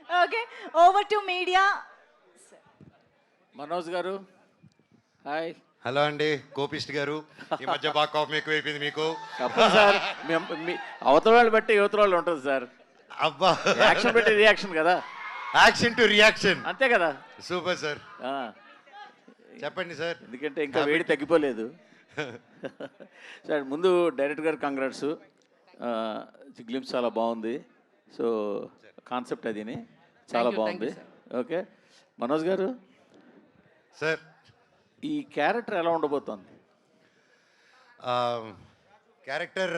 Okay, over to media. Manoj గారు hi. Hello అండి, కోపిస్ట్ గారు. ఈ మధ్య బాగా కోపం ఎక్కువైపోయింది మీకు. తప్పదు సార్, మీ అవతల వాళ్ళు బట్టి యువతల వాళ్ళు ఉంటుంది సార్. అబ్బా, యాక్షన్ బట్టి రియాక్షన్ కదా. Action to reaction. అంతే కదా. Super sir. ఆ, చెప్పండి సార్. ఎందుకంటే ఇంకా వేడి తగ్గిపోలేదు. సార్ ముందు డైరెక్టర్ గారు కంగ్రాట్స్. గ్లిమ్స్ చాలా బాగుంది. సో కాన్సెప్ట్ అదిని చాలా బాగుంది. ఓకే మనోజ్ గారు సార్, ఈ క్యారెక్టర్ ఎలా ఉండబోతోంది? క్యారెక్టర్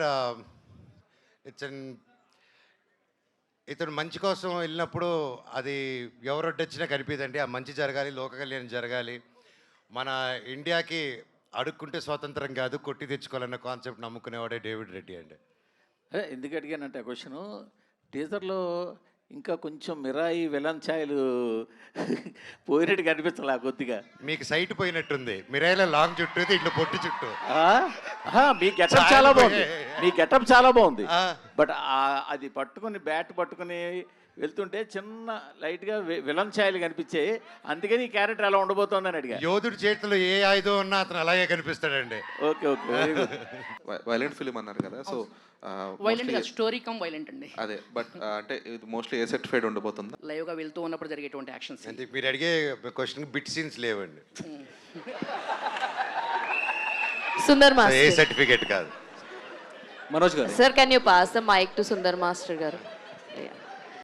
ఇతను మంచి కోసం వెళ్ళినప్పుడు అది ఎవరొడ్డొచ్చినా కనిపిదండి. ఆ మంచి జరగాలి, లోక కళ్యాణం జరగాలి. మన ఇండియాకి అడుక్కుంటే స్వాతంత్రం కాదు, కొట్టి తెచ్చుకోవాలన్న కాన్సెప్ట్ నమ్ముకునేవాడే డేవిడ్ రెడ్డి అండి. అదే ఎందుకు అడిగానంటే ఆ క్వశ్చను, టీజర్లో ఇంకా కొంచెం మిరాయి విలన్ ఛాయలు పోయినట్టు కనిపించాలి కొద్దిగా. మీకు సైట్ పోయినట్టుంది. మీరేలా లాంగ్ చుట్టూ ఇట్లా పొట్టి చుట్టూ. మీ గెటప్ చాలా బాగుంది, మీ గెటప్ చాలా బాగుంది. ఆ. బట్ అది పట్టుకుని బ్యాట్ పట్టుకుని వెళ్తుంటే చిన్న లైట్గా విలన్ ఛాయలు కనిపించాయి. అందుకని ఈ క్యారెక్టర్ ఎలా ఉండబోతోందని అడిగా. యోధుడి చేతిలో ఏ ఆయుధం ఉన్నా అతను అలాగే కనిపిస్తాడండి. Okay okay, very good. Violent film అన్నారు కదా, so violent story cum violent అండి. అదే బట్ అంటే ఇది మోస్ట్లీ ఏ సర్టిఫైడ్ ఉండబోతుందా? లైవ్ గా వెళ్తూ ఉన్నప్పుడు జరిగేటువంటి యాక్షన్స్. అంటే మీరు అడిగే క్వశ్చన్ బిట్ సీన్స్ లేవండి. Sundar A Master. సర్టిఫికేట్ కాదు. మనోజ్ గారు Sir, can you pass the mic to Sundar Master garu?